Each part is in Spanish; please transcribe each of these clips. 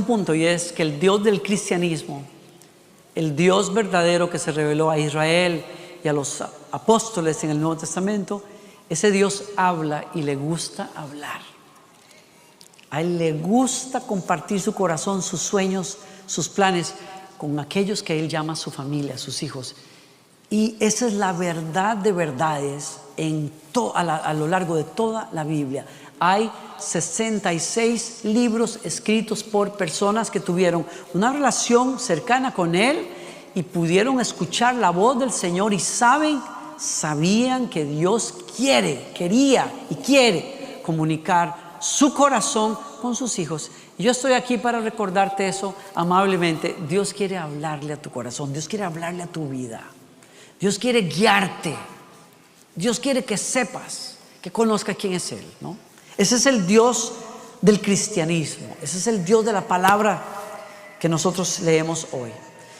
punto, y es que el Dios del cristianismo, el Dios verdadero que se reveló a Israel y a los apóstoles en el Nuevo Testamento, ese Dios habla y le gusta hablar. A Él le gusta compartir su corazón, sus sueños, sus planes con aquellos que Él llama su familia, sus hijos. Y esa es la verdad de verdades a lo largo de toda la Biblia. Hay 66 libros escritos por personas que tuvieron una relación cercana con Él y pudieron escuchar la voz del Señor y sabían que Dios quería y quiere comunicar su corazón con sus hijos. Y yo estoy aquí para recordarte eso amablemente. Dios quiere hablarle a tu corazón, Dios quiere hablarle a tu vida, Dios quiere guiarte, Dios quiere que sepas, que conozcas quién es Él, ¿no? Ese es el Dios del cristianismo, ese es el Dios de la palabra que nosotros leemos hoy.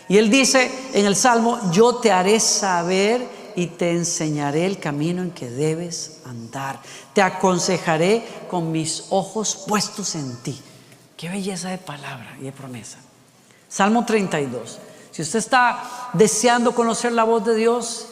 Y Él dice en el Salmo: yo te haré saber y te enseñaré el camino en que debes andar. Te aconsejaré con mis ojos puestos en ti. Qué belleza de palabra y de promesa. Salmo 32. Si usted está deseando conocer la voz de Dios,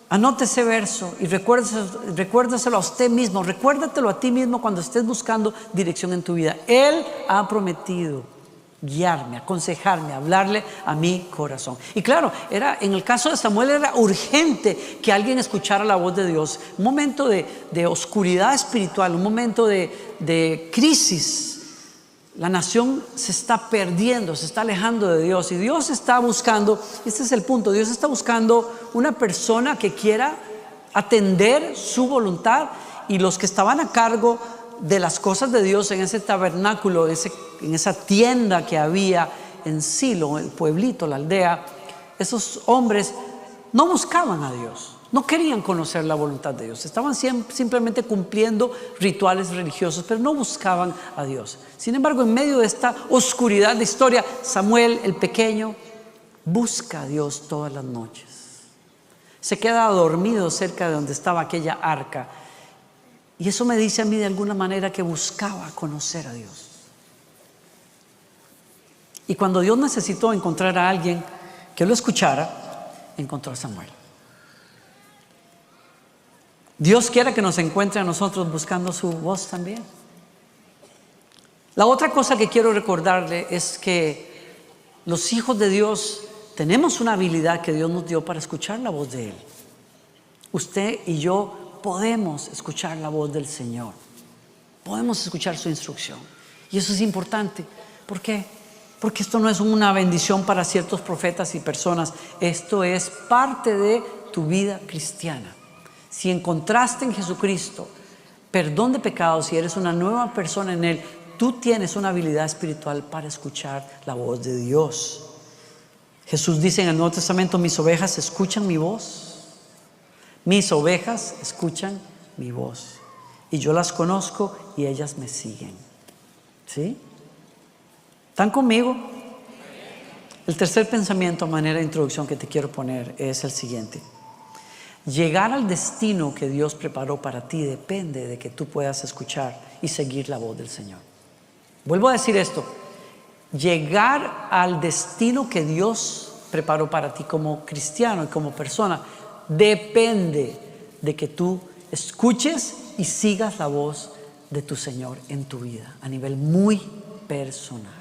anote ese verso y recuérdaselo a usted mismo. Recuérdatelo a ti mismo cuando estés buscando dirección en tu vida. Él ha prometido guiarme, aconsejarme, hablarle a mi corazón. Y claro, en el caso de Samuel era urgente que alguien escuchara la voz de Dios. Un momento de oscuridad espiritual, un momento de crisis. La nación se está perdiendo, se está alejando de Dios, y Dios está buscando, este es el punto, Dios está buscando una persona que quiera atender su voluntad. Y los que estaban a cargo de las cosas de Dios en ese tabernáculo, en esa tienda que había en Silo, el pueblito, la aldea, esos hombres no buscaban a Dios, no querían conocer la voluntad de Dios, estaban simplemente cumpliendo rituales religiosos, pero no buscaban a Dios. Sin embargo, en medio de esta oscuridad de historia, Samuel el pequeño busca a Dios todas las noches. Se queda dormido cerca de donde estaba aquella arca. Y eso me dice a mí de alguna manera que buscaba conocer a Dios. Y cuando Dios necesitó encontrar a alguien que lo escuchara, encontró a Samuel. Dios quiere que nos encuentre a nosotros buscando su voz también. La otra cosa que quiero recordarle es que los hijos de Dios tenemos una habilidad que Dios nos dio para escuchar la voz de Él. Usted y yo podemos escuchar la voz del Señor, podemos escuchar su instrucción, y eso es importante. ¿Por qué? Porque esto no es una bendición para ciertos profetas y personas, esto es parte de tu vida cristiana. Si encontraste en Jesucristo perdón de pecados y eres una nueva persona en Él, tú tienes una habilidad espiritual para escuchar la voz de Dios. Jesús dice en el Nuevo Testamento: mis ovejas escuchan mi voz. Mis ovejas escuchan mi voz y yo las conozco y ellas me siguen. ¿Sí? ¿Están conmigo? El tercer pensamiento a manera de introducción que te quiero poner es el siguiente: llegar al destino que Dios preparó para ti depende de que tú puedas escuchar y seguir la voz del Señor. Vuelvo a decir esto: llegar al destino que Dios preparó para ti como cristiano y como persona depende de que tú escuches y sigas la voz de tu Señor en tu vida a nivel muy personal.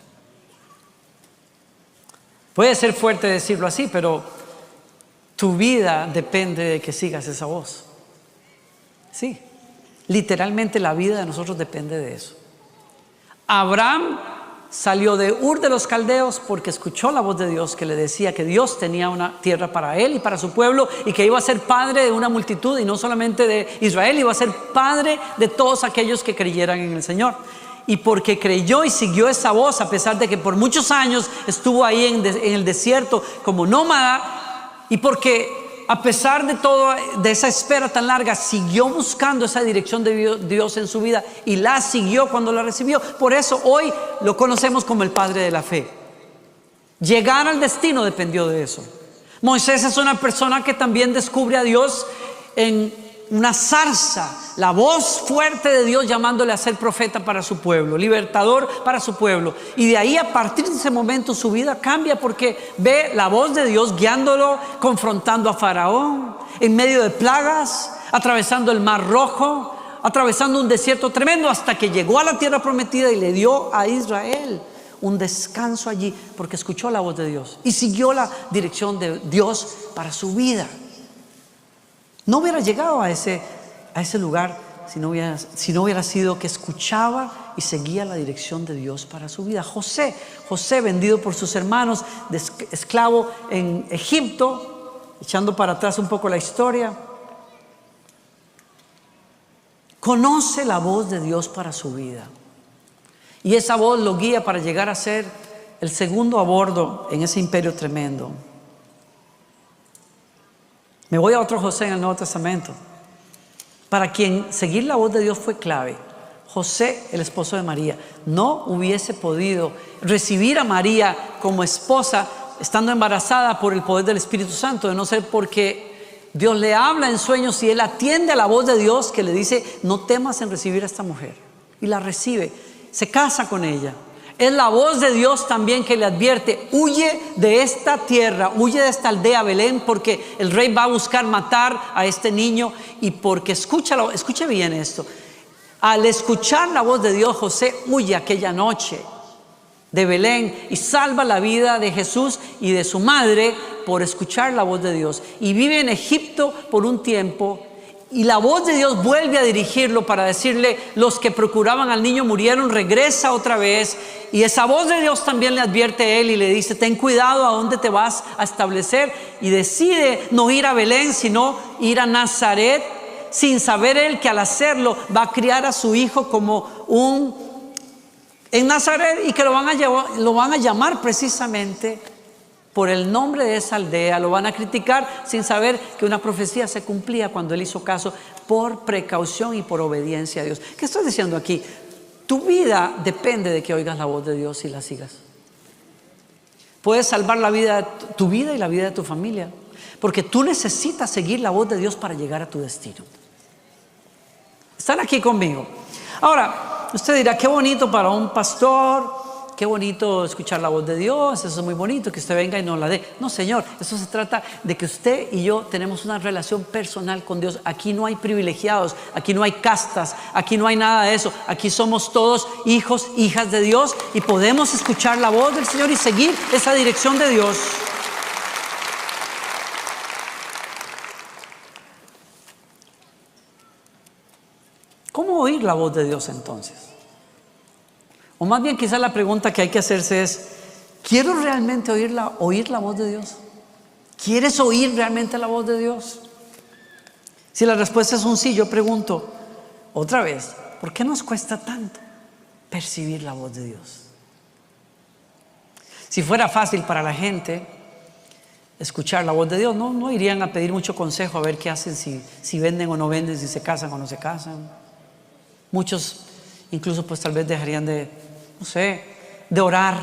Puede ser fuerte decirlo así, pero tu vida depende de que sigas esa voz. Sí, literalmente la vida de nosotros depende de eso. Abraham salió de Ur de los Caldeos porque escuchó la voz de Dios que le decía que Dios tenía una tierra para él y para su pueblo, y que iba a ser padre de una multitud, y no solamente de Israel, iba a ser padre de todos aquellos que creyeran en el Señor. Y porque creyó y siguió esa voz, a pesar de que por muchos años estuvo ahí en el desierto como nómada, y porque a pesar de todo, de esa espera tan larga, siguió buscando esa dirección de Dios en su vida y la siguió cuando la recibió. Por eso hoy lo conocemos como el padre de la fe. Llegar al destino dependió de eso. Moisés es una persona que también descubre a Dios en una zarza, la voz fuerte de Dios llamándole a ser profeta para su pueblo, libertador para su pueblo. Y de ahí, a partir de ese momento, su vida cambia porque ve la voz de Dios guiándolo, confrontando a Faraón en medio de plagas, atravesando el Mar Rojo, atravesando un desierto tremendo, hasta que llegó a la tierra prometida y le dio a Israel un descanso allí, porque escuchó la voz de Dios y siguió la dirección de Dios para su vida. No hubiera llegado a ese lugar si no hubiera sido que escuchaba y seguía la dirección de Dios para su vida. José, vendido por sus hermanos, de esclavo en Egipto, echando para atrás un poco la historia, conoce la voz de Dios para su vida. Y esa voz lo guía para llegar a ser el segundo a bordo en ese imperio tremendo. Me voy a otro José en el Nuevo Testamento, para quien seguir la voz de Dios fue clave. José, el esposo de María, no hubiese podido recibir a María como esposa estando embarazada por el poder del Espíritu Santo, de no ser porque Dios le habla en sueños y él atiende a la voz de Dios que le dice: no temas en recibir a esta mujer. Y la recibe, se casa con ella. Es la voz de Dios también que le advierte: huye de esta tierra, huye de esta aldea Belén, porque el rey va a buscar matar a este niño. Y porque escuche bien esto, al escuchar la voz de Dios, José huye aquella noche de Belén y salva la vida de Jesús y de su madre por escuchar la voz de Dios. Y vive en Egipto por un tiempo. Y la voz de Dios vuelve a dirigirlo para decirle: los que procuraban al niño murieron, regresa otra vez. Y esa voz de Dios también le advierte a él y le dice: ten cuidado a dónde te vas a establecer. Y decide no ir a Belén, sino ir a Nazaret, sin saber él que al hacerlo va a criar a su hijo como en Nazaret, y que lo van a llamar precisamente por el nombre de esa aldea. Lo van a criticar sin saber que una profecía se cumplía cuando él hizo caso, por precaución y por obediencia a Dios. ¿Qué estoy diciendo aquí? Tu vida depende de que oigas la voz de Dios y la sigas. Puedes salvar tu vida y la vida de tu familia, porque tú necesitas seguir la voz de Dios para llegar a tu destino. ¿Están aquí conmigo? Ahora, usted dirá: qué bonito para un pastor, qué bonito escuchar la voz de Dios, eso es muy bonito, que usted venga y nos la dé. No, Señor, eso se trata de que usted y yo tenemos una relación personal con Dios. Aquí no hay privilegiados, aquí no hay castas, aquí no hay nada de eso. Aquí somos todos hijos, hijas de Dios, y podemos escuchar la voz del Señor y seguir esa dirección de Dios. ¿Cómo oír la voz de Dios entonces? O más bien, quizás la pregunta que hay que hacerse es: ¿quiero realmente oír la voz de Dios? ¿Quieres oír realmente la voz de Dios? Si la respuesta es un sí, yo pregunto otra vez: ¿por qué nos cuesta tanto percibir la voz de Dios? Si fuera fácil para la gente escuchar la voz de Dios, no irían a pedir mucho consejo a ver qué hacen, si venden o no venden, si se casan o no se casan. Muchos incluso pues tal vez dejarían de orar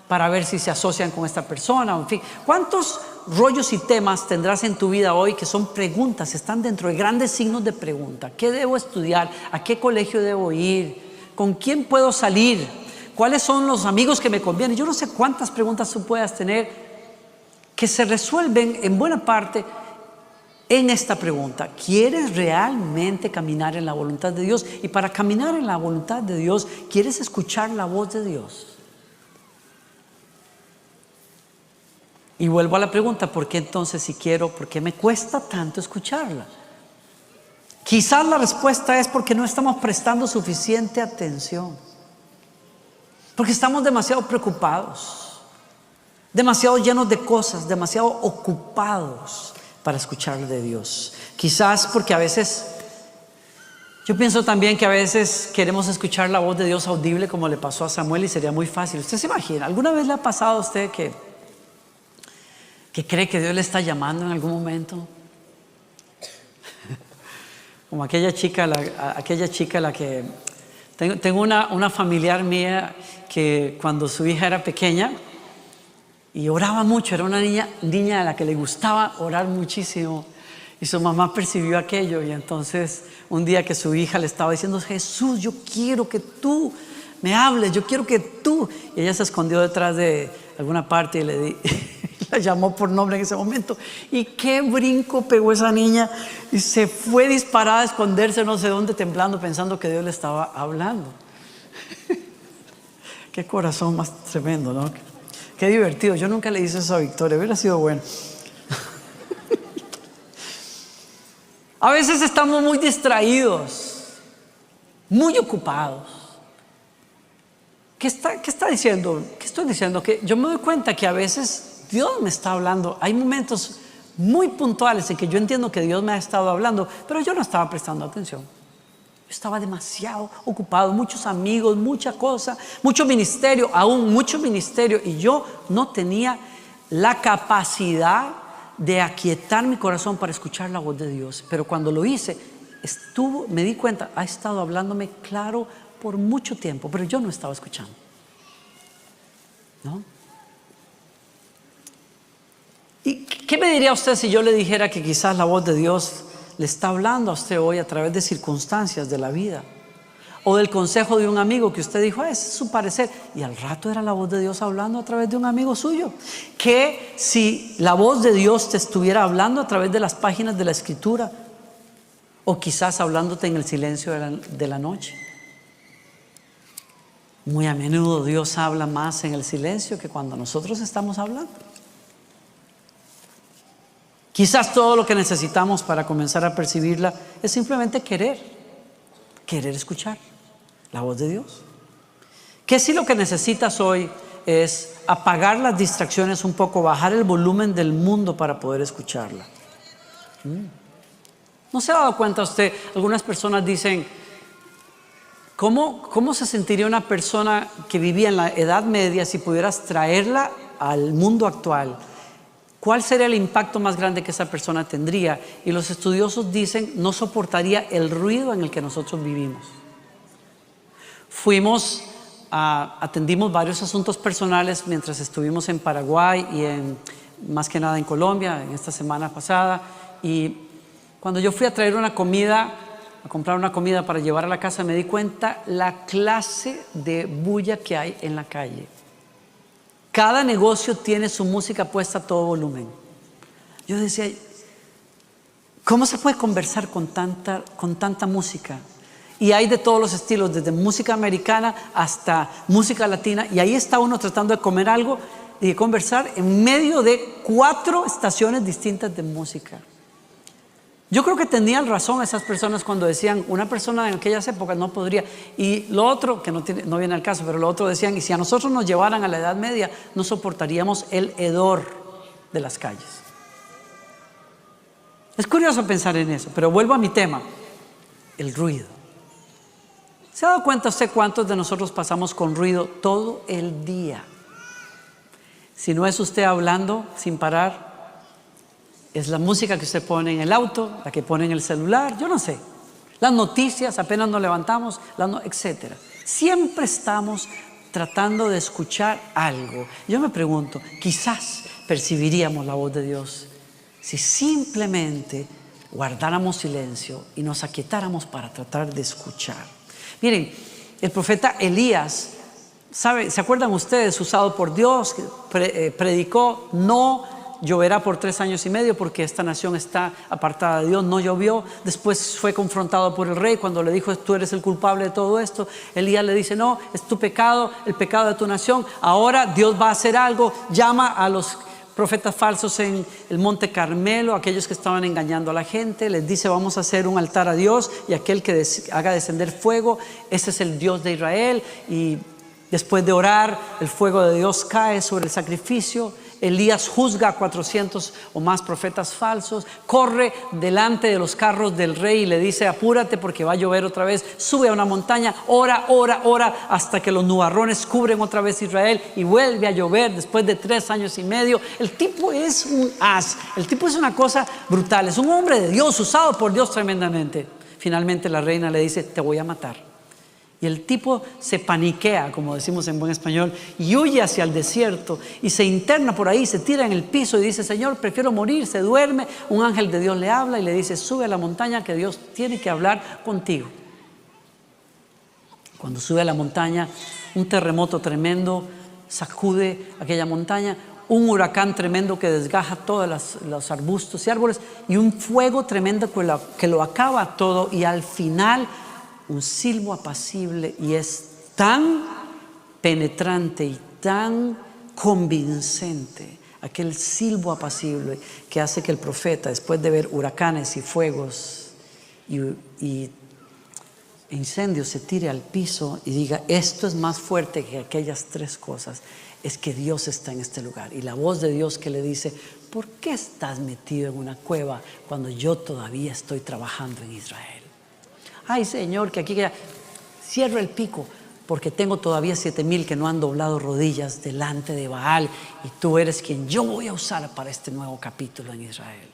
para ver si se asocian con esta persona. En fin, ¿cuántos rollos y temas tendrás en tu vida hoy que son preguntas, están dentro de grandes signos de pregunta? ¿Qué debo estudiar? ¿A qué colegio debo ir? ¿Con quién puedo salir? ¿Cuáles son los amigos que me convienen? Yo no sé cuántas preguntas tú puedas tener que se resuelven en buena parte en esta pregunta: ¿quieres realmente caminar en la voluntad de Dios? Y para caminar en la voluntad de Dios, ¿quieres escuchar la voz de Dios? Y vuelvo a la pregunta: ¿por qué entonces, si quiero, por qué me cuesta tanto escucharla? Quizás la respuesta es porque no estamos prestando suficiente atención, porque estamos demasiado preocupados, demasiado llenos de cosas, demasiado ocupados para escuchar de Dios. Quizás porque a veces, yo pienso también que a veces queremos escuchar la voz de Dios audible, como le pasó a Samuel, y sería muy fácil. ¿Usted se imagina? ¿Alguna vez le ha pasado a usted que cree que Dios le está llamando en algún momento? Como aquella chica la que tengo una familiar mía que cuando su hija era pequeña y oraba mucho, era una niña a la que le gustaba orar muchísimo. Y su mamá percibió aquello, y entonces un día que su hija le estaba diciendo: Jesús, yo quiero que tú me hables, yo quiero que tú. Y ella se escondió detrás de alguna parte y la llamó por nombre en ese momento. Y qué brinco pegó esa niña y se fue disparada a esconderse no sé dónde, temblando, pensando que Dios le estaba hablando. Qué corazón más tremendo, ¿no? Qué divertido. Yo nunca le hice eso a Victoria, hubiera sido bueno. A veces estamos muy distraídos, muy ocupados. ¿Qué está diciendo? ¿Qué estoy diciendo? Que yo me doy cuenta que a veces Dios me está hablando. Hay momentos muy puntuales en que yo entiendo que Dios me ha estado hablando, pero yo no estaba prestando atención. Yo estaba demasiado ocupado, muchos amigos, mucha cosa, mucho ministerio, aún mucho ministerio, y yo no tenía la capacidad de aquietar mi corazón para escuchar la voz de Dios. Pero cuando lo hice, me di cuenta, ha estado hablándome claro por mucho tiempo, pero yo no estaba escuchando, ¿no? ¿Y qué me diría usted si yo le dijera que quizás la voz de Dios le está hablando a usted hoy a través de circunstancias de la vida, o del consejo de un amigo que usted dijo: ese es su parecer, y al rato era la voz de Dios hablando a través de un amigo suyo? Que si la voz de Dios te estuviera hablando a través de las páginas de la Escritura, o quizás hablándote en el silencio de la noche. Muy a menudo Dios habla más en el silencio que cuando nosotros estamos hablando. Quizás todo lo que necesitamos para comenzar a percibirla es simplemente querer escuchar la voz de Dios. Que si lo que necesitas hoy es apagar las distracciones un poco, bajar el volumen del mundo para poder escucharla. ¿No se ha dado cuenta usted? Algunas personas dicen: ¿cómo se sentiría una persona que vivía en la Edad Media si pudieras traerla al mundo actual? ¿Cuál sería el impacto más grande que esa persona tendría? Y los estudiosos dicen: no soportaría el ruido en el que nosotros vivimos. Atendimos varios asuntos personales mientras estuvimos en Paraguay y más que nada en Colombia, en esta semana pasada. Y cuando yo fui a traer una comida, a comprar una comida para llevar a la casa, me di cuenta la clase de bulla que hay en la calle. Cada negocio tiene su música puesta a todo volumen. Yo decía: ¿cómo se puede conversar con tanta música? Y hay de todos los estilos, desde música americana hasta música latina, y ahí está uno tratando de comer algo y de conversar en medio de 4 estaciones distintas de música. Yo creo que tenían razón esas personas cuando decían: una persona en aquellas épocas no podría. Y lo otro, que no viene al caso, pero lo otro decían: y si a nosotros nos llevaran a la Edad Media, no soportaríamos el hedor de las calles. Es curioso pensar en eso, pero vuelvo a mi tema: el ruido. ¿Se ha dado cuenta usted cuántos de nosotros pasamos con ruido todo el día? Si no es usted hablando sin parar, es la música que usted pone en el auto, la que pone en el celular, yo no sé. Las noticias, apenas nos levantamos, etcétera. Siempre estamos tratando de escuchar algo. Yo me pregunto, quizás percibiríamos la voz de Dios si simplemente guardáramos silencio y nos aquietáramos para tratar de escuchar. Miren, el profeta Elías, ¿se acuerdan ustedes? Usado por Dios, predicó: no lloverá por 3 años y medio porque esta nación está apartada de Dios. No llovió. Después fue confrontado por el rey cuando le dijo: tú eres el culpable de todo esto. Elías le dice: no, es tu pecado, el pecado de tu nación. Ahora Dios va a hacer algo. Llama a los profetas falsos en el monte Carmelo, aquellos que estaban engañando a la gente. Les dice: vamos a hacer un altar a Dios, y aquel que haga descender fuego, ese es el Dios de Israel. Y después de orar, el fuego de Dios cae sobre el sacrificio. Elías juzga a 400 o más profetas falsos, corre delante de los carros del rey y le dice: apúrate porque va a llover otra vez, sube a una montaña, ora hasta que los nubarrones cubren otra vez Israel, y vuelve a llover después de 3 años y medio. El tipo es un as, el tipo es una cosa brutal, es un hombre de Dios, usado por Dios tremendamente. Finalmente la reina le dice: te voy a matar. Y el tipo se paniquea, como decimos en buen español, y huye hacia el desierto y se interna por ahí, se tira en el piso y dice: Señor, prefiero morir. Se duerme. Un ángel de Dios le habla y le dice: sube a la montaña, que Dios tiene que hablar contigo. Cuando sube a la montaña, un terremoto tremendo sacude aquella montaña, un huracán tremendo que desgaja todos los arbustos y árboles, y un fuego tremendo que lo acaba todo, y al final un silbo apacible, y es tan penetrante y tan convincente aquel silbo apacible que hace que el profeta, después de ver huracanes y fuegos y incendios, se tire al piso y diga: esto es más fuerte que aquellas tres cosas. Es que Dios está en este lugar. Y la voz de Dios que le dice: ¿por qué estás metido en una cueva cuando yo todavía estoy trabajando en Israel? Ay, Señor, que aquí cierro el pico, porque tengo todavía 7,000 que no han doblado rodillas delante de Baal, y tú eres quien yo voy a usar para este nuevo capítulo en Israel.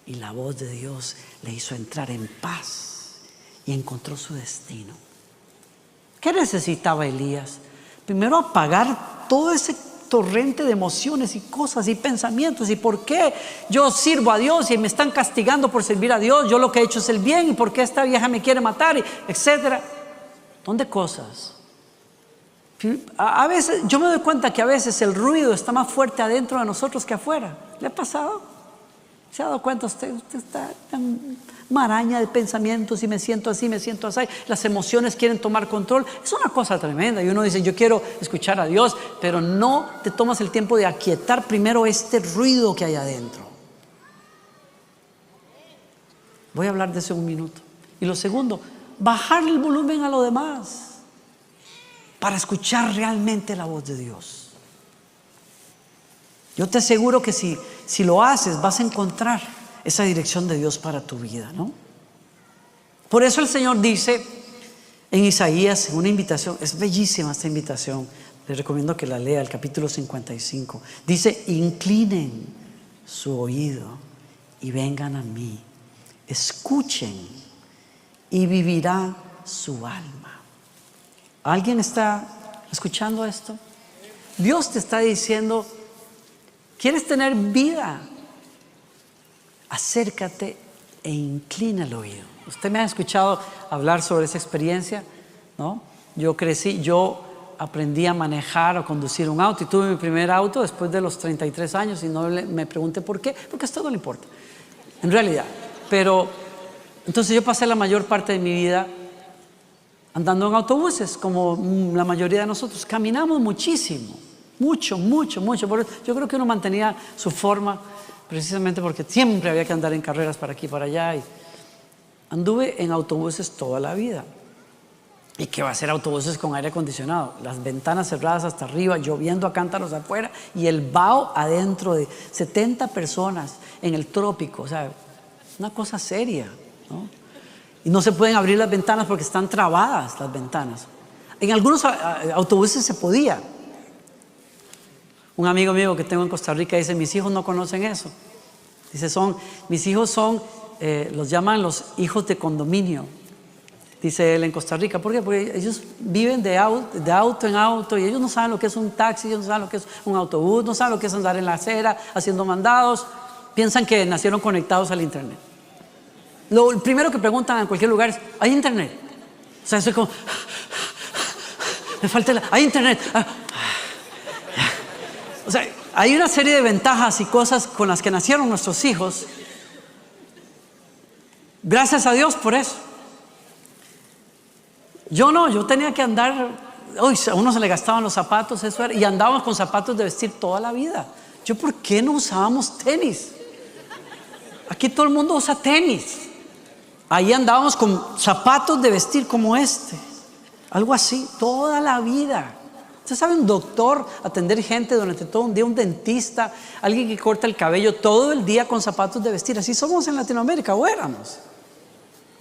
Y la voz de Dios le hizo entrar en paz y encontró su destino. ¿Qué necesitaba Elías? Primero, apagar todo ese torrente de emociones y cosas y pensamientos. ¿Y por qué yo sirvo a Dios y me están castigando por servir a Dios? Yo lo que he hecho es el bien. ¿Y por qué esta vieja me quiere matar? Etcétera. ¿Dónde cosas? A veces yo me doy cuenta que a veces el ruido está más fuerte adentro de nosotros que afuera. ¿Le ha pasado? ¿Se ha dado cuenta usted? Usted está en maraña de pensamientos, y me siento así, me siento así. Las emociones quieren tomar control. Es una cosa tremenda. Y uno dice: yo quiero escuchar a Dios, pero no te tomas el tiempo de aquietar primero este ruido que hay adentro. Voy a hablar de eso en un minuto. Y lo segundo, bajarle el volumen a lo demás para escuchar realmente la voz de Dios. Yo te aseguro que si lo haces, vas a encontrar esa dirección de Dios para tu vida, ¿no? Por eso el Señor dice en Isaías, en una invitación, es bellísima esta invitación, les recomiendo que la lea, el capítulo 55. Dice: inclinen su oído y vengan a mí, escuchen y vivirá su alma. ¿Alguien está escuchando esto? Dios te está diciendo: ¿quieres tener vida? Acércate e inclina el oído. Usted me ha escuchado hablar sobre esa experiencia, ¿no? Yo aprendí a manejar o conducir un auto, y tuve mi primer auto después de los 33 años, y no me pregunté por qué, porque esto no le importa, en realidad. Pero entonces yo pasé la mayor parte de mi vida andando en autobuses, como la mayoría de nosotros. Caminamos muchísimo. Mucho. Yo creo que uno mantenía su forma precisamente porque siempre había que andar en carreras para aquí y para allá. Y anduve en autobuses toda la vida. ¿Y qué va a ser autobuses con aire acondicionado? Las ventanas cerradas hasta arriba, lloviendo a cántaros afuera, y el vaho adentro de 70 personas en el trópico. O sea, una cosa seria, ¿no? Y no se pueden abrir las ventanas porque están trabadas las ventanas. En algunos autobuses se podía. Un amigo mío que tengo en Costa Rica dice: mis hijos no conocen eso. Dice: mis hijos son, los llaman los hijos de condominio. Dice él, en Costa Rica. ¿Por qué? Porque ellos viven de auto en auto, y ellos no saben lo que es un taxi, ellos no saben lo que es un autobús, no saben lo que es andar en la acera haciendo mandados. Piensan que nacieron conectados al internet. Lo primero que preguntan en cualquier lugar es: ¿hay internet? O sea, eso es como, me falta ¿hay internet? O sea, hay una serie de ventajas y cosas con las que nacieron nuestros hijos. Gracias a Dios por eso. Yo tenía que andar, a uno se le gastaban los zapatos, eso era, y andábamos con zapatos de vestir toda la vida. ¿Por qué no usábamos tenis? Aquí todo el mundo usa tenis. Ahí andábamos con zapatos de vestir como este, algo así, toda la vida. Usted sabe, un doctor, atender gente durante todo un día, un dentista, alguien que corta el cabello todo el día con zapatos de vestir. Así somos en Latinoamérica, o éramos.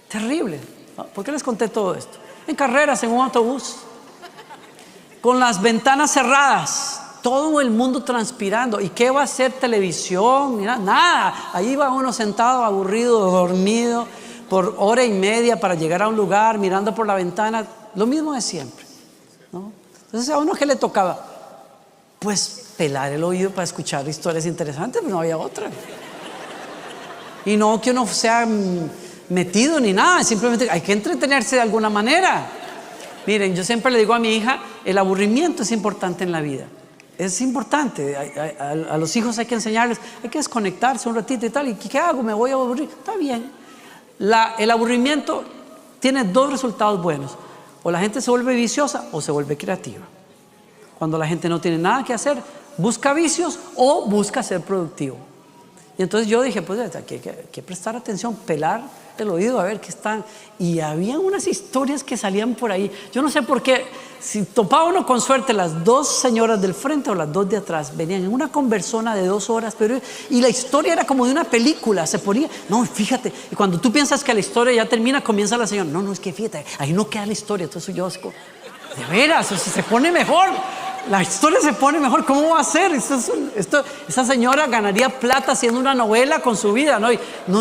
Terrible. ¿Por qué les conté todo esto? En carreras, en un autobús, con las ventanas cerradas, todo el mundo transpirando. ¿Y qué va a hacer televisión? Mira, nada. Ahí va uno sentado, aburrido, dormido, por hora y media para llegar a un lugar, mirando por la ventana. lo mismo de siempre, ¿no? Entonces, ¿a uno qué le tocaba? Pues pelar el oído para escuchar historias interesantes, pero no había otra. Y no que uno sea metido ni nada, simplemente hay que entretenerse de alguna manera. Miren, yo siempre le digo a mi hija, el aburrimiento es importante en la vida. Es importante, a los hijos hay que enseñarles, hay que desconectarse un ratito y tal. ¿Y qué hago? ¿Me voy a aburrir? Está bien. El aburrimiento tiene dos resultados buenos. O la gente se vuelve viciosa o se vuelve creativa. Cuando la gente no tiene nada que hacer, busca vicios o busca ser productivo. Y entonces yo dije, pues hay que prestar atención, pelar el oído a ver qué están. Y había unas historias que salían por ahí. Yo no sé por qué, si topaba uno con suerte, las dos señoras del frente o las dos de atrás venían en una conversona de 2 horas, y la historia era como de una película, se ponía, no, fíjate, y cuando tú piensas que la historia ya termina, comienza la señora, no, es que fíjate, ahí no queda la historia. Entonces yo, de veras, o sea, se pone mejor. La historia se pone mejor. ¿Cómo va a ser? Esta señora ganaría plata haciendo una novela con su vida, ¿no?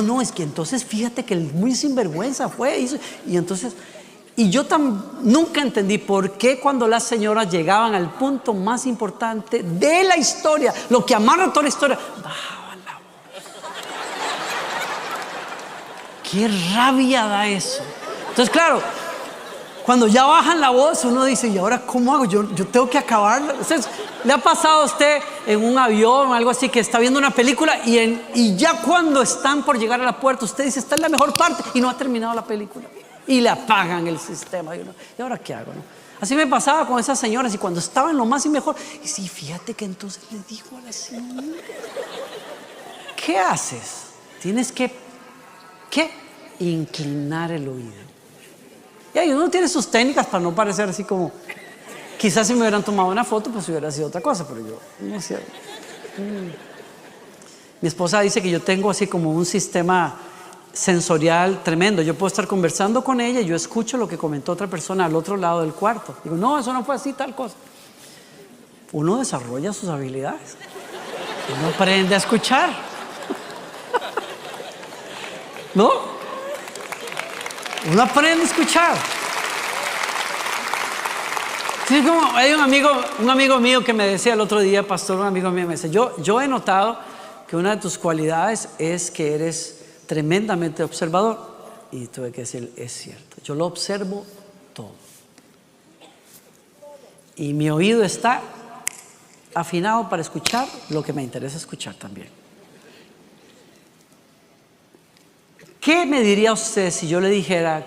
No, es que entonces fíjate que el muy sinvergüenza fue. Y yo nunca entendí por qué cuando las señoras llegaban al punto más importante de la historia, lo que amarra toda la historia, bajaban la voz. ¡Qué rabia da eso! Entonces, claro, cuando ya bajan la voz, uno dice, ¿y ahora cómo hago? Yo tengo que acabarla. Entonces, ¿le ha pasado a usted en un avión o algo así que está viendo una película y ya cuando están por llegar a la puerta, usted dice, esta es la mejor parte y no ha terminado la película? Y le apagan el sistema. ¿Y ahora qué hago? ¿No? Así me pasaba con esas señoras y cuando estaban en lo más y mejor, y sí, fíjate que entonces le dijo a la señora, ¿qué haces? Tienes que, ¿qué? Inclinar el oído. Y ahí uno tiene sus técnicas para no parecer así como, quizás si me hubieran tomado una foto pues hubiera sido otra cosa, pero yo no sé. Mi esposa dice que yo tengo así como un sistema sensorial tremendo. Yo puedo estar conversando con ella y yo escucho lo que comentó otra persona al otro lado del cuarto. Digo, no, eso no fue así, tal cosa. Uno desarrolla sus habilidades. Uno aprende a escuchar. ¿No? Uno aprende a escuchar. Sí, como hay un amigo mío que me decía el otro día, pastor, un amigo mío me dice, yo he notado que una de tus cualidades es que eres tremendamente observador. Y tuve que decir, es cierto, yo lo observo todo. Y mi oído está afinado para escuchar lo que me interesa escuchar también. ¿Qué me diría usted si yo le dijera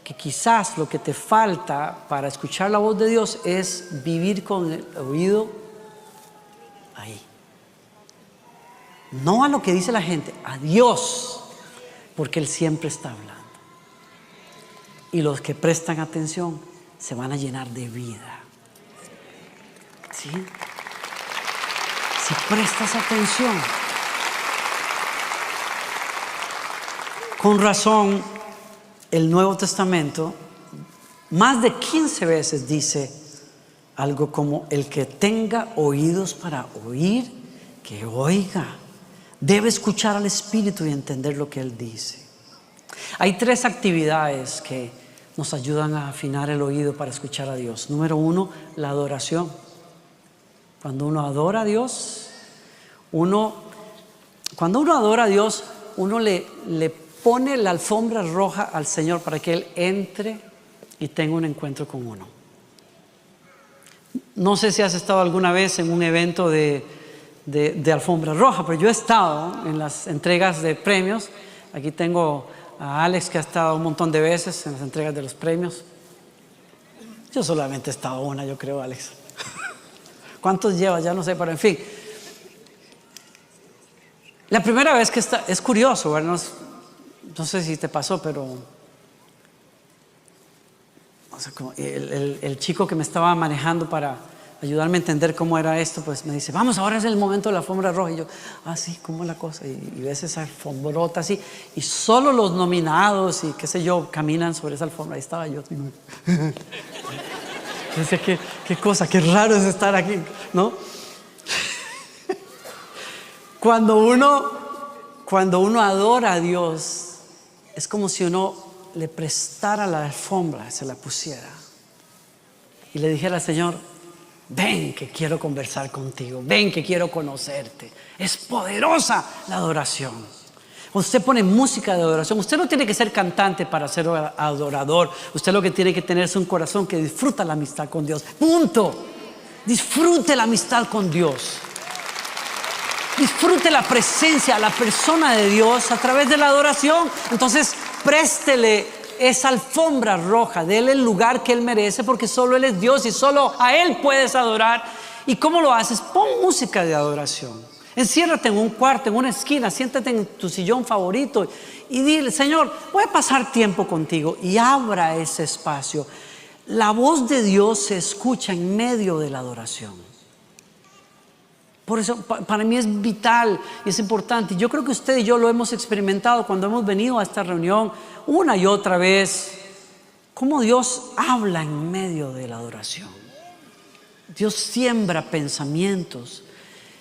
que quizás lo que te falta para escuchar la voz de Dios es vivir con el oído ahí? No a lo que dice la gente, a Dios, porque Él siempre está hablando. Y los que prestan atención se van a llenar de vida. ¿Sí? Si prestas atención. Con razón, el Nuevo Testamento más de 15 veces dice algo como: el que tenga oídos para oír, que oiga. Debe escuchar al Espíritu y entender lo que Él dice. Hay 3 actividades que nos ayudan a afinar el oído para escuchar a Dios. Número 1, la adoración. Cuando uno adora a Dios, uno le pone la alfombra roja al Señor para que Él entre y tenga un encuentro con uno. No sé si has estado alguna vez en un evento de alfombra roja, pero yo he estado en las entregas de premios. Aquí tengo a Alex, que ha estado un montón de veces en las entregas de los premios. Yo solamente he estado una, yo creo, Alex. ¿Cuántos llevas? Ya no sé, pero en fin. La primera vez que está, es curioso, ¿verdad? No sé si te pasó, pero o sea, como el chico que me estaba manejando para ayudarme a entender cómo era esto, pues me dice, vamos, ahora es el momento de la alfombra roja. Y yo, sí, ¿cómo es la cosa? Y ves esa alfombrota así, y solo los nominados y qué sé yo caminan sobre esa alfombra. Ahí estaba yo. Yo decía, qué cosa, qué raro es estar aquí, ¿no? Cuando uno adora a Dios, es como si uno le prestara la alfombra, se la pusiera. y le dijera al Señor: ven que quiero conversar contigo, ven que quiero conocerte. Es poderosa la adoración. Usted pone música de adoración. Usted no tiene que ser cantante para ser adorador. Usted lo que tiene que tener es un corazón que disfruta la amistad con Dios. Punto. Disfrute la amistad con Dios. Disfrute la presencia, la persona de Dios a través de la adoración. Entonces, préstele esa alfombra roja, déle el lugar que Él merece, porque solo Él es Dios y solo a Él puedes adorar. ¿Y cómo lo haces? Pon música de adoración. Enciérrate en un cuarto, en una esquina, siéntate en tu sillón favorito y dile: Señor, voy a pasar tiempo contigo, y abra ese espacio. La voz de Dios se escucha en medio de la adoración. Por eso para mí es vital y es importante. Yo creo que usted y yo lo hemos experimentado cuando hemos venido a esta reunión una y otra vez, cómo Dios habla en medio de la adoración. Dios siembra pensamientos,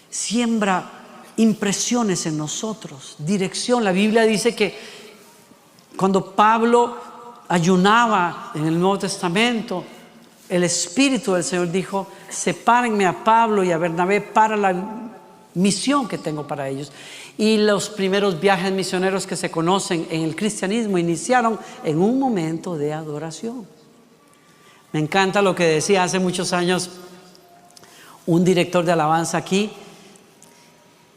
siembra impresiones en nosotros, dirección. La Biblia dice que cuando Pablo ayunaba en el Nuevo Testamento, el Espíritu del Señor dijo: sepárenme a Pablo y a Bernabé para la misión que tengo para ellos. Y los primeros viajes misioneros que se conocen en el cristianismo iniciaron en un momento de adoración. Me encanta lo que decía hace muchos años un director de alabanza aquí,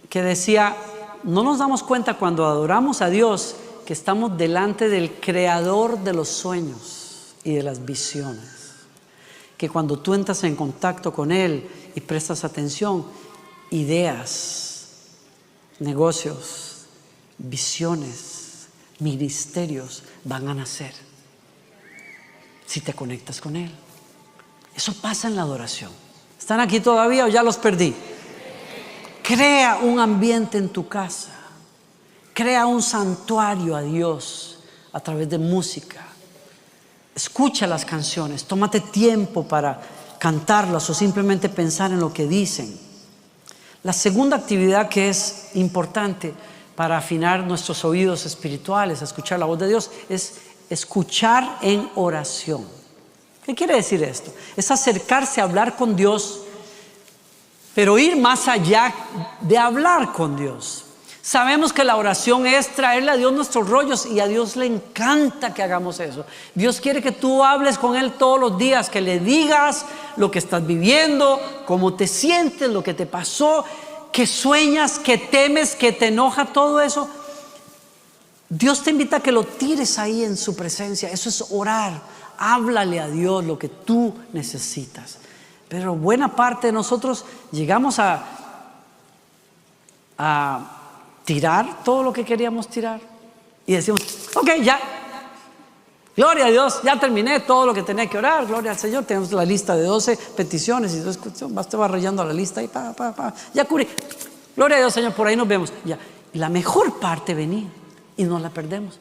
que decía: no nos damos cuenta cuando adoramos a Dios que estamos delante del creador de los sueños y de las visiones. Que cuando tú entras en contacto con Él y prestas atención, ideas, negocios, visiones, ministerios van a nacer si te conectas con Él. Eso pasa en la adoración. ¿Están aquí todavía o ya los perdí? Crea un ambiente en tu casa. Crea un santuario a Dios a través de música. Escucha las canciones, tómate tiempo para cantarlas o simplemente pensar en lo que dicen. La segunda actividad que es importante para afinar nuestros oídos espirituales, a escuchar la voz de Dios, es escuchar en oración. ¿Qué quiere decir esto? Es acercarse a hablar con Dios, pero ir más allá de hablar con Dios. Sabemos que la oración es traerle a Dios nuestros rollos, y a Dios le encanta que hagamos eso. Dios quiere que tú hables con Él todos los días, que le digas lo que estás viviendo, cómo te sientes, lo que te pasó, que sueñas, que temes, que te enoja, todo eso. Dios te invita a que lo tires ahí en su presencia. Eso es orar. Háblale a Dios lo que tú necesitas. Pero buena parte de nosotros llegamos a tirar todo lo que queríamos tirar y decimos: ok, ya, gloria a Dios, ya terminé todo lo que tenía que orar, gloria al Señor. Tenemos la lista de 12 peticiones y entonces te va rayando la lista y ya cubrí, gloria a Dios, Señor, por ahí nos vemos ya. Y la mejor parte venía y no la perdemos,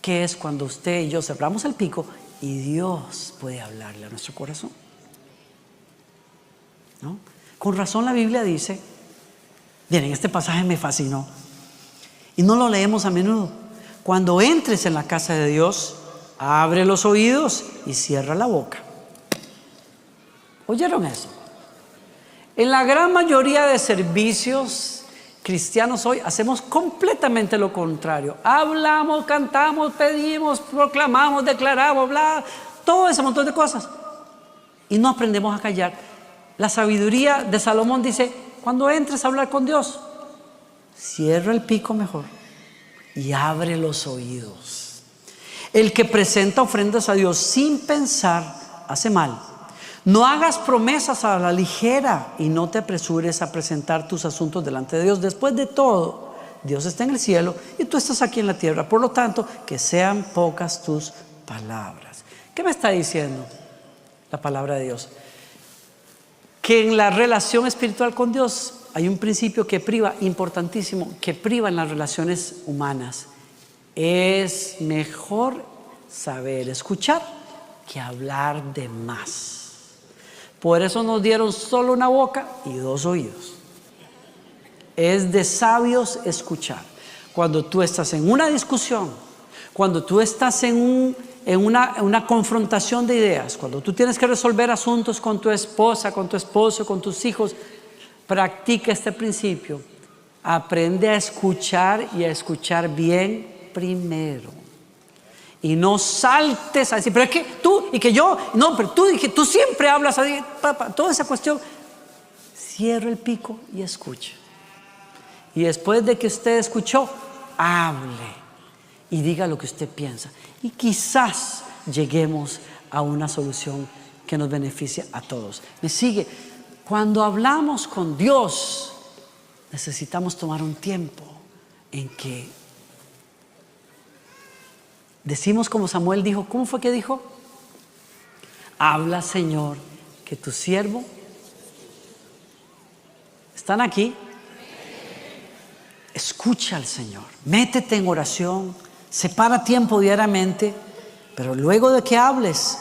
que es cuando usted y yo cerramos el pico y Dios puede hablarle a nuestro corazón, ¿no? Con razón la Biblia dice, miren, este pasaje me fascinó y no lo leemos a menudo: cuando entres en la casa de Dios, abre los oídos y cierra la boca. ¿Oyeron eso? En la gran mayoría de servicios cristianos hoy hacemos completamente lo contrario. Hablamos, cantamos, pedimos, proclamamos, declaramos, bla, todo ese montón de cosas, y no aprendemos a callar. La sabiduría de Salomón dice: cuando entres a hablar con Dios, cierra el pico mejor y abre los oídos. El que presenta ofrendas a Dios sin pensar hace mal. No hagas promesas a la ligera y no te apresures a presentar tus asuntos delante de Dios. Después de todo, Dios está en el cielo y tú estás aquí en la tierra. Por lo tanto, que sean pocas tus palabras. ¿Qué me está diciendo la palabra de Dios? Que en la relación espiritual con Dios hay un principio que priva, importantísimo, que priva en las relaciones humanas. Es mejor saber escuchar que hablar de más. Por eso nos dieron solo una boca y 2 oídos. Es de sabios escuchar. Cuando tú estás en una discusión, cuando tú estás en en una confrontación de ideas, cuando tú tienes que resolver asuntos con tu esposa, con tu esposo, con tus hijos, practica este principio. Aprende a escuchar y a escuchar bien primero. Y no saltes a decir, pero es que tú y que yo, no, pero tú y que tú siempre hablas así, papá, toda esa cuestión. Cierra el pico y escucha. Y después de que usted escuchó, hable y diga lo que usted piensa. Y quizás lleguemos a una solución que nos beneficie a todos. ¿Me sigue? Cuando hablamos con Dios, necesitamos tomar un tiempo en que decimos como Samuel dijo. ¿Cómo fue que dijo? Habla, Señor, que tu siervo. ¿Están aquí? Escucha al Señor, métete en oración, separa tiempo diariamente, pero luego de que hables,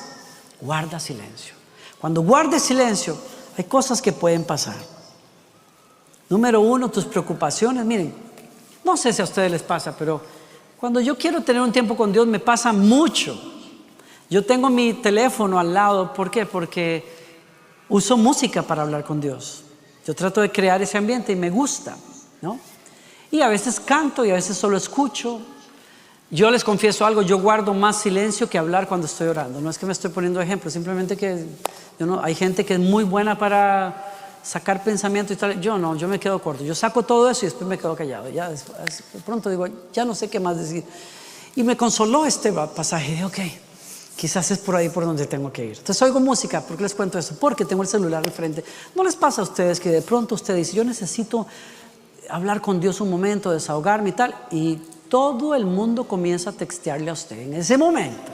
guarda silencio. Cuando guardes silencio, hay cosas que pueden pasar. Número 1, tus preocupaciones. Miren, no sé si a ustedes les pasa, pero cuando yo quiero tener un tiempo con Dios me pasa mucho. Yo tengo mi teléfono al lado, ¿por qué? Porque uso música para hablar con Dios. Yo trato de crear ese ambiente y me gusta, ¿no? Y a veces canto y a veces solo escucho. Yo les confieso algo, yo guardo más silencio que hablar cuando estoy orando. No es que me estoy poniendo ejemplo, simplemente que hay gente que es muy buena para sacar pensamiento y tal. Yo no, yo me quedo corto. Yo saco todo eso y después me quedo callado. Ya de pronto digo, ya no sé qué más decir. Y me consoló este pasaje de, ok, quizás es por ahí por donde tengo que ir. Entonces oigo música. ¿Por qué les cuento eso? Porque tengo el celular al frente. ¿No les pasa a ustedes que de pronto usted dice, yo necesito hablar con Dios un momento, desahogarme y tal, y todo el mundo comienza a textearle a usted en ese momento?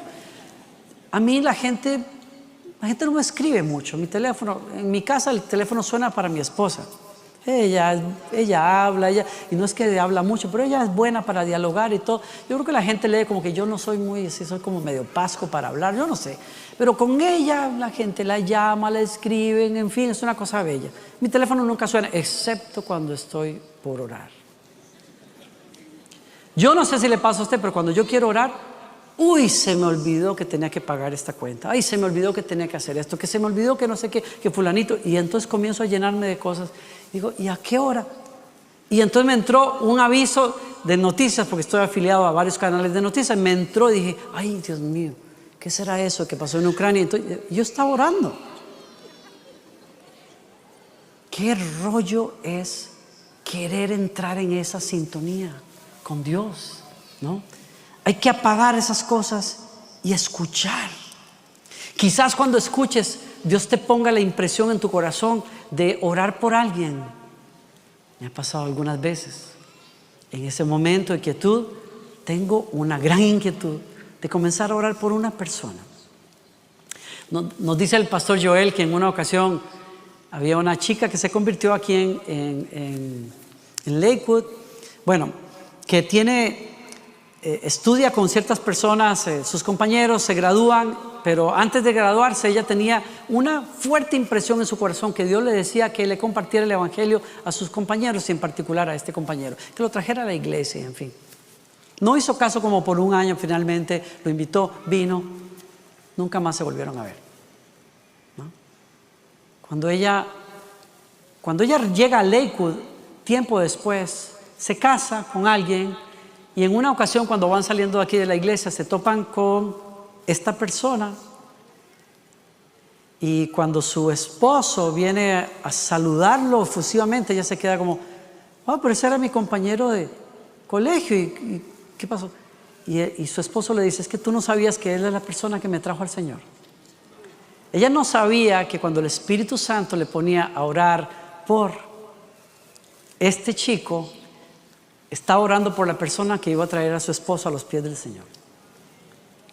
A mí la gente no me escribe mucho. Mi teléfono, en mi casa el teléfono suena para mi esposa. Ella habla, y no es que habla mucho, pero ella es buena para dialogar y todo. Yo creo que la gente lee como que yo no soy muy así, soy como medio pasco para hablar, yo no sé. Pero con ella la gente la llama, la escriben, en fin, es una cosa bella. Mi teléfono nunca suena, excepto cuando estoy por orar. Yo no sé si le pasa a usted, pero cuando yo quiero orar, se me olvidó que tenía que pagar esta cuenta. Se me olvidó que tenía que hacer esto, que se me olvidó que no sé qué, que fulanito. Y entonces comienzo a llenarme de cosas. Digo, ¿y a qué hora? Y entonces me entró un aviso de noticias, porque estoy afiliado a varios canales de noticias. Me entró y dije, ay, Dios mío, ¿qué será eso que pasó en Ucrania? Entonces, yo estaba orando. ¿Qué rollo es querer entrar en esa sintonía con Dios? ¿No? Hay que apagar esas cosas y escuchar. Quizás cuando escuches, Dios te ponga la impresión en tu corazón de orar por alguien. Me ha pasado algunas veces. En ese momento de quietud, tengo una gran inquietud de comenzar a orar por una persona. Nos dice el pastor Joel que en una ocasión había una chica que se convirtió aquí en Lakewood. Bueno, que estudia con ciertas personas, sus compañeros se gradúan, pero antes de graduarse ella tenía una fuerte impresión en su corazón que Dios le decía que le compartiera el evangelio a sus compañeros y en particular a este compañero, que lo trajera a la iglesia, en fin. No hizo caso como por un año, finalmente lo invitó, vino, nunca más se volvieron a ver, ¿no? Cuando ella llega a Lakewood, tiempo después, se casa con alguien. Y en una ocasión, cuando van saliendo de aquí de la iglesia, se topan con esta persona. Y cuando su esposo viene a saludarlo efusivamente, ella se queda como, pero ese era mi compañero de colegio. ¿Y qué pasó? Y su esposo le dice, es que tú no sabías que él es la persona que me trajo al Señor. Ella no sabía que cuando el Espíritu Santo le ponía a orar por este chico, estaba orando por la persona que iba a traer a su esposo a los pies del Señor.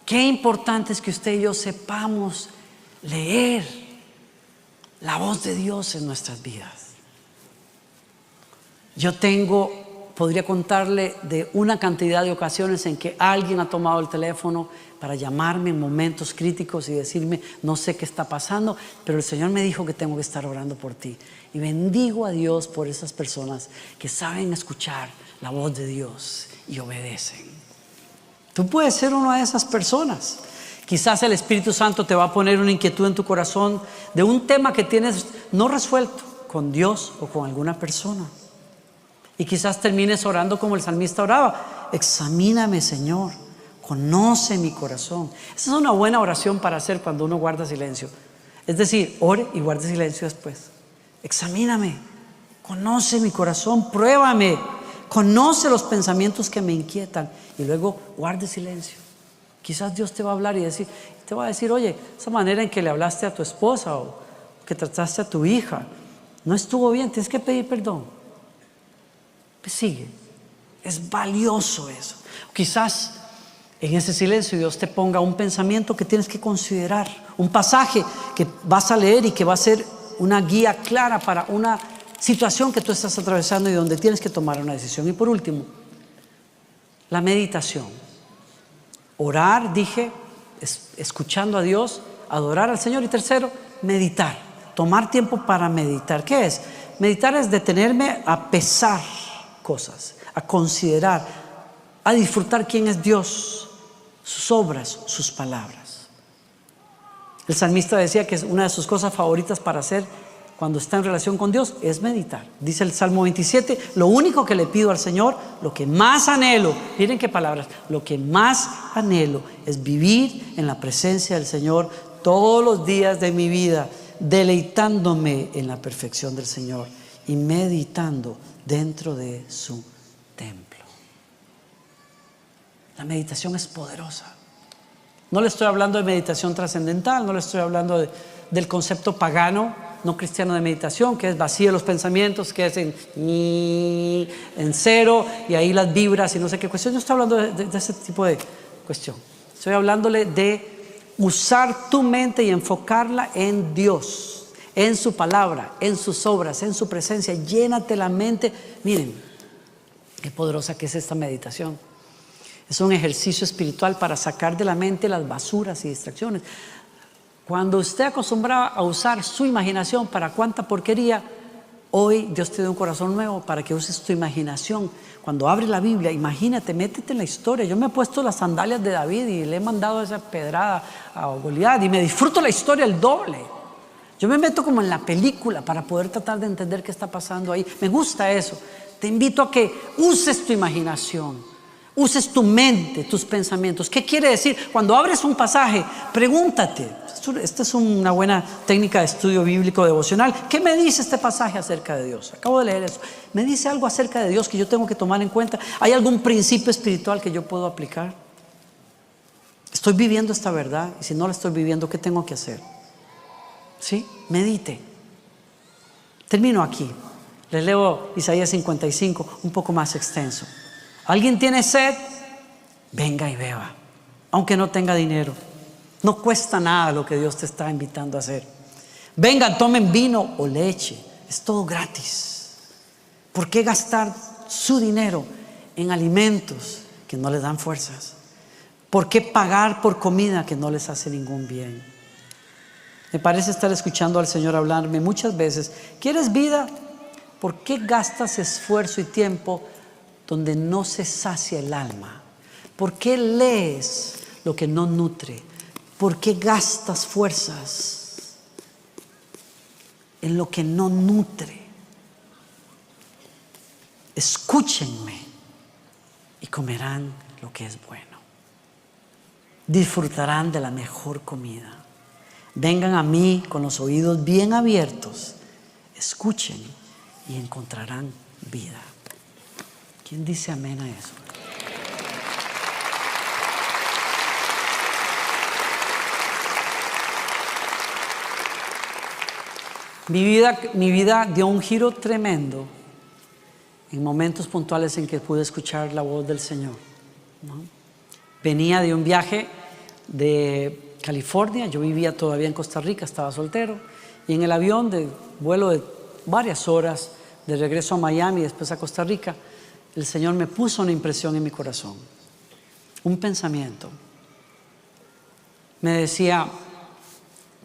Qué importante es que usted y yo sepamos leer la voz de Dios en nuestras vidas. Yo podría contarle de una cantidad de ocasiones en que alguien ha tomado el teléfono para llamarme en momentos críticos y decirme, no sé qué está pasando, pero el Señor me dijo que tengo que estar orando por ti. Y bendigo a Dios por esas personas que saben escuchar la voz de Dios y obedecen. Tú puedes ser una de esas personas. Quizás el Espíritu Santo te va a poner una inquietud en tu corazón de un tema que tienes no resuelto con Dios o con alguna persona. Y quizás termines orando como el salmista oraba: examíname, Señor, conoce mi corazón. Esa es una buena oración para hacer cuando uno guarda silencio. Es decir, ore y guarde silencio después. Examíname, conoce mi corazón, pruébame, conoce los pensamientos que me inquietan, y luego guarde silencio. Quizás Dios te va a hablar y te va a decir: oye, esa manera en que le hablaste a tu esposa o que trataste a tu hija no estuvo bien, tienes que pedir perdón. Pues sigue, es valioso eso. Quizás en ese silencio Dios te ponga un pensamiento que tienes que considerar, un pasaje que vas a leer y que va a ser una guía clara para una situación que tú estás atravesando y donde tienes que tomar una decisión. Y por último, la meditación. Orar, dije, escuchando a Dios, adorar al Señor. Y tercero, meditar, tomar tiempo para meditar. ¿Qué es? Meditar es detenerme a pesar cosas, a considerar, a disfrutar quién es Dios, sus obras, sus palabras. El salmista decía que es una de sus cosas favoritas para hacer cuando está en relación con Dios es meditar. Dice el Salmo 27, lo único que le pido al Señor, lo que más anhelo, miren qué palabras, lo que más anhelo es vivir en la presencia del Señor todos los días de mi vida, deleitándome en la perfección del Señor y meditando dentro de su templo. La meditación es poderosa. No le estoy hablando de meditación trascendental, no le estoy hablando del concepto pagano, no cristiano de meditación, que es vacío los pensamientos, que es en cero y ahí las vibras y no sé qué cuestión. Yo estoy hablando de ese tipo de cuestión. Estoy hablándole de usar tu mente y enfocarla en Dios, en su palabra, en sus obras, en su presencia. Llénate la mente. Miren qué poderosa que es esta meditación. Es un ejercicio espiritual para sacar de la mente las basuras y distracciones. Cuando usted acostumbraba a usar su imaginación para cuánta porquería, hoy Dios te da un corazón nuevo para que uses tu imaginación. Cuando abres la Biblia, imagínate, métete en la historia. Yo me he puesto las sandalias de David y le he mandado esa pedrada a Goliat y me disfruto la historia el doble. Yo me meto como en la película para poder tratar de entender qué está pasando ahí. Me gusta eso. Te invito a que uses tu imaginación, uses tu mente, tus pensamientos. ¿Qué quiere decir? Cuando abres un pasaje, pregúntate. Esta es una buena técnica de estudio bíblico devocional. ¿Qué me dice este pasaje acerca de Dios? Acabo de leer eso. ¿Me dice algo acerca de Dios que yo tengo que tomar en cuenta? ¿Hay algún principio espiritual que yo puedo aplicar? ¿Estoy viviendo esta verdad? Y si no la estoy viviendo, ¿qué tengo que hacer? ¿Sí? Medite. Termino aquí. Les leo Isaías 55, un poco más extenso. ¿Alguien tiene sed? Venga y beba, aunque no tenga dinero. No cuesta nada lo que Dios te está invitando a hacer. Vengan, tomen vino o leche. Es todo gratis. ¿Por qué gastar su dinero en alimentos que no les dan fuerzas? ¿Por qué pagar por comida que no les hace ningún bien? Me parece estar escuchando al Señor hablarme muchas veces. ¿Quieres vida? ¿Por qué gastas esfuerzo y tiempo donde no se sacia el alma? ¿Por qué lees lo que no nutre? ¿Por qué gastas fuerzas en lo que no nutre? Escúchenme y comerán lo que es bueno. Disfrutarán de la mejor comida. Vengan a mí con los oídos bien abiertos. Escuchen y encontrarán vida. ¿Quién dice amén a eso? Mi vida dio un giro tremendo en momentos puntuales en que pude escuchar la voz del Señor, ¿no? Venía de un viaje de California, yo vivía todavía en Costa Rica, estaba soltero, y en el avión de vuelo de varias horas de regreso a Miami y después a Costa Rica, el Señor me puso una impresión en mi corazón, un pensamiento. Me decía: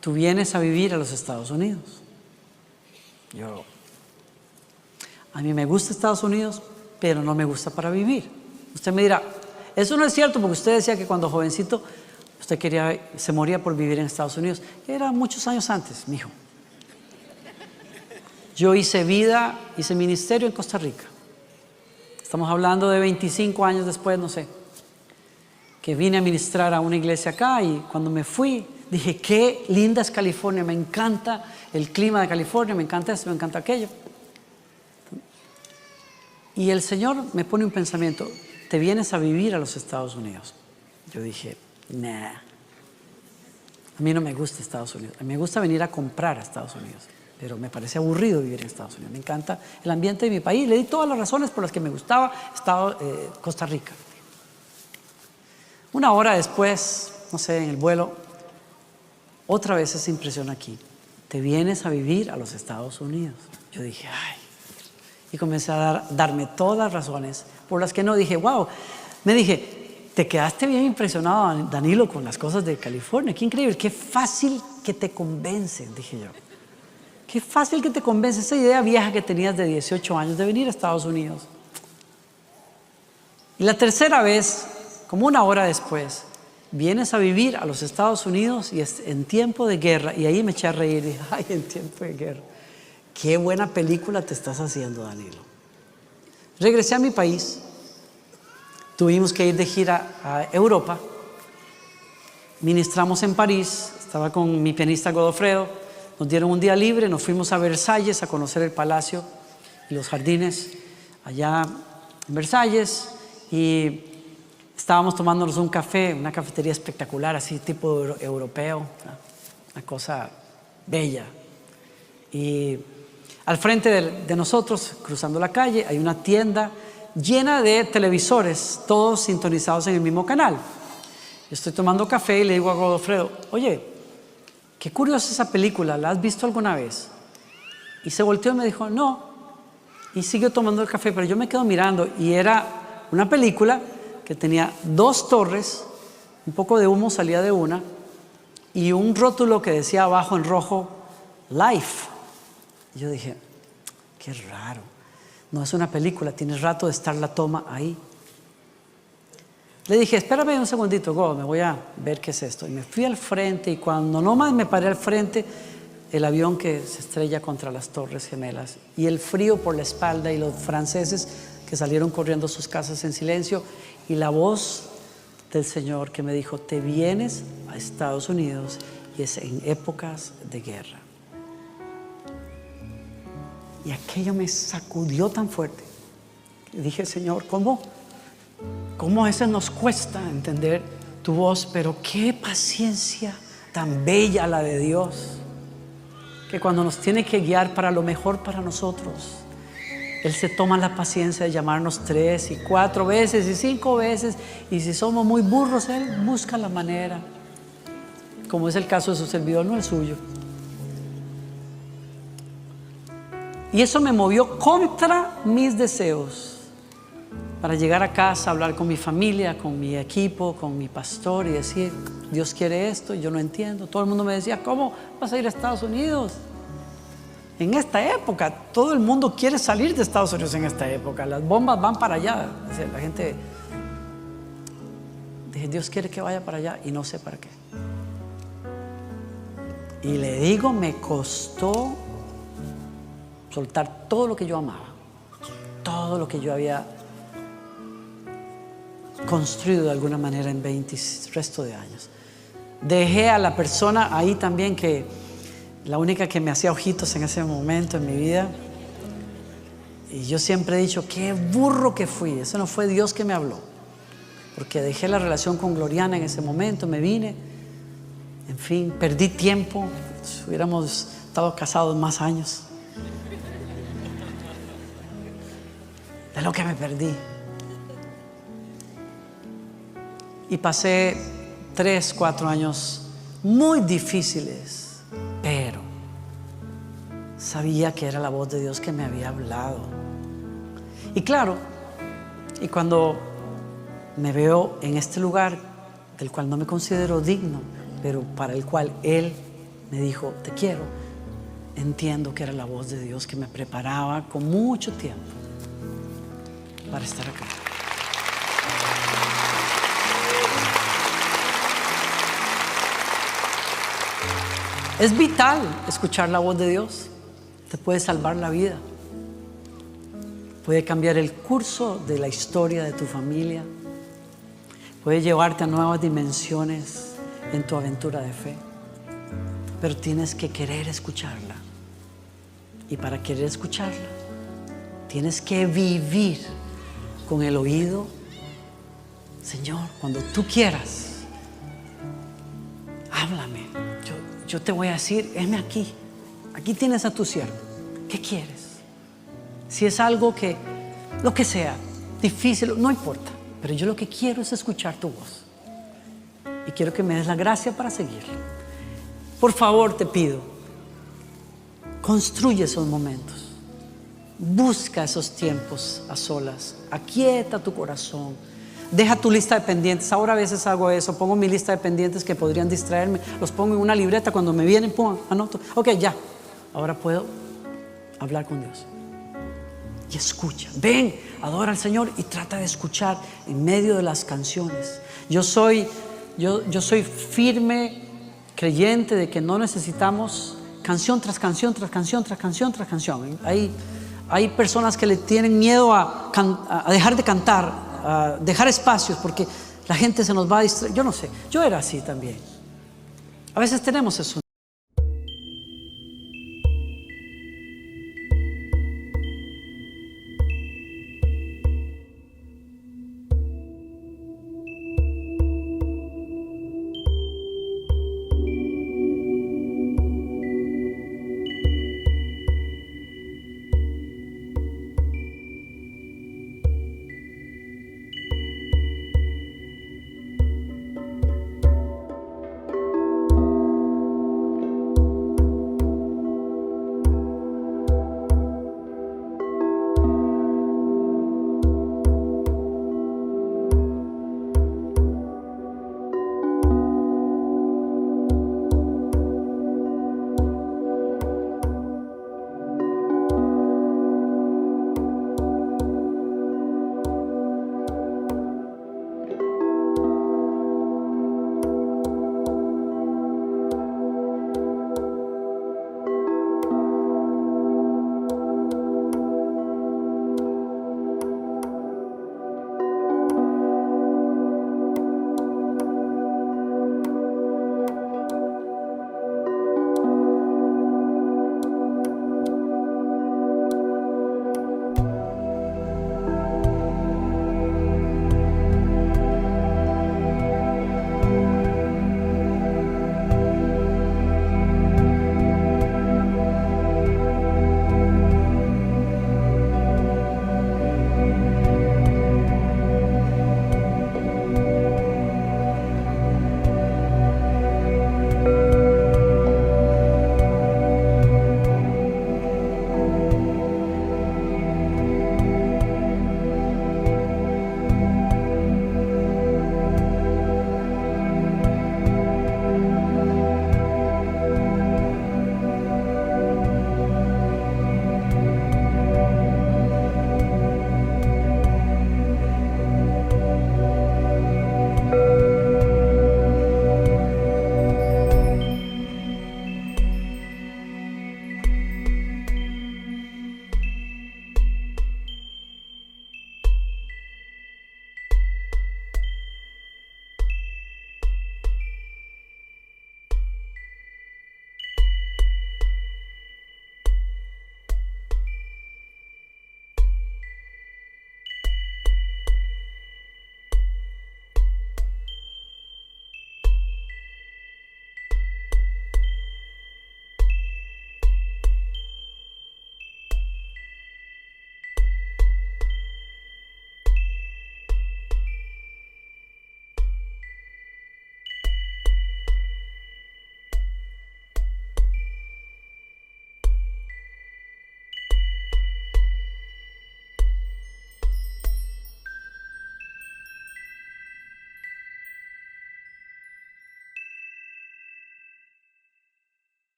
tú vienes a vivir a los Estados Unidos. A mí me gusta Estados Unidos, pero no me gusta para vivir. Usted me dirá: eso no es cierto, porque usted decía que cuando jovencito usted se moría por vivir en Estados Unidos. Era muchos años antes, mijo. Yo hice vida, hice ministerio en Costa Rica. Estamos hablando de 25 años después, no sé, que vine a ministrar a una iglesia acá, y cuando me fui dije, qué linda es California, me encanta el clima de California, me encanta esto, me encanta aquello. Y el Señor me pone un pensamiento, te vienes a vivir a los Estados Unidos. Yo dije, nah, a mí no me gusta Estados Unidos, a mí me gusta venir a comprar a Estados Unidos, pero me parece aburrido vivir en Estados Unidos, me encanta el ambiente de mi país, le di todas las razones por las que me gustaba Costa Rica. Una hora después, no sé, en el vuelo, otra vez esa impresión aquí, te vienes a vivir a los Estados Unidos. Yo dije, ay, y comencé a darme todas las razones por las que no. Dije, wow, me dije, te quedaste bien impresionado, Danilo, con las cosas de California, qué increíble, qué fácil que te convencen, dije yo. Qué fácil que te convence esa idea vieja que tenías de 18 años de venir a Estados Unidos. Y la tercera vez, como una hora después, vienes a vivir a los Estados Unidos y es en tiempo de guerra. Y ahí me eché a reír y dije, ay, en tiempo de guerra. Qué buena película te estás haciendo, Danilo. Regresé a mi país. Tuvimos que ir de gira a Europa. Ministramos en París. Estaba con mi pianista Godofredo. Nos dieron un día libre. Nos fuimos a Versalles a conocer el palacio y los jardines allá en Versalles. Y estábamos tomándonos un café, una cafetería espectacular, así tipo europeo, una cosa bella. Y al frente de nosotros, cruzando la calle, hay una tienda llena de televisores, todos sintonizados en el mismo canal. Yo estoy tomando café y le digo a Godofredo, oye, qué curiosa esa película, ¿la has visto alguna vez? Y se volteó y me dijo, no. Y siguió tomando el café, pero yo me quedo mirando y era una película que tenía 2 torres, un poco de humo salía de una, y un rótulo que decía abajo en rojo, Life. Y yo dije, qué raro, no es una película, tiene rato de estar la toma ahí. Le dije, espérame un segundito, me voy a ver qué es esto. Y me fui al frente, y cuando nomás me paré al frente, el avión que se estrella contra las Torres Gemelas, y el frío por la espalda, y los franceses que salieron corriendo a sus casas en silencio, y la voz del Señor que me dijo, te vienes a Estados Unidos y es en épocas de guerra. Y aquello me sacudió tan fuerte. Y dije, Señor, ¿cómo a veces nos cuesta entender tu voz? Pero qué paciencia tan bella la de Dios, que cuando nos tiene que guiar para lo mejor para nosotros, Él se toma la paciencia de llamarnos 3 y 4 veces y 5 veces, y si somos muy burros, Él busca la manera, como es el caso de su servidor, no el suyo. Y eso me movió contra mis deseos para llegar a casa, hablar con mi familia, con mi equipo, con mi pastor y decir, Dios quiere esto, y yo no entiendo. Todo el mundo me decía, ¿cómo vas a ir a Estados Unidos? En esta época, todo el mundo quiere salir de Estados Unidos en esta época. Las bombas van para allá. O sea, la gente, dije, Dios quiere que vaya para allá y no sé para qué. Y le digo, me costó soltar todo lo que yo amaba, todo lo que yo había construido de alguna manera en 20 resto de años. Dejé a la persona ahí también que la única que me hacía ojitos en ese momento en mi vida. Y yo siempre he dicho, qué burro que fui. Eso no fue Dios que me habló, porque dejé la relación con Gloriana en ese momento, me vine, en fin, perdí tiempo. Si hubiéramos estado casados más años de lo que me perdí. Y pasé 3, 4 años muy difíciles, pero sabía que era la voz de Dios que me había hablado. Y claro, y cuando me veo en este lugar del cual no me considero digno, pero para el cual Él me dijo, te quiero, entiendo que era la voz de Dios que me preparaba con mucho tiempo para estar acá. Es vital escuchar la voz de Dios. Te puede salvar la vida. Puede cambiar el curso de la historia de tu familia. Puede llevarte a nuevas dimensiones en tu aventura de fe. Pero tienes que querer escucharla. Y para querer escucharla, tienes que vivir con el oído. Señor, cuando tú quieras, háblame. Yo te voy a decir, heme aquí. Aquí tienes a tu siervo. ¿Qué quieres? Si es algo que, lo que sea, difícil, no importa. Pero yo lo que quiero es escuchar tu voz. Y quiero que me des la gracia para seguirla. Por favor, te pido, construye esos momentos. Busca esos tiempos a solas. Aquieta tu corazón. Deja tu lista de pendientes. Ahora a veces hago eso. Pongo mi lista de pendientes que podrían distraerme. Los pongo en una libreta. Cuando me vienen, pum, anoto. Ok, ya. Ahora puedo hablar con Dios. Y escucha. Ven, adora al Señor y trata de escuchar en medio de las canciones. Yo soy firme creyente de que no necesitamos canción tras canción, tras canción, tras canción, tras canción. Hay personas que le tienen miedo a dejar de cantar, a dejar espacios porque la gente se nos va a distraer. Yo no sé, yo era así también. A veces tenemos eso.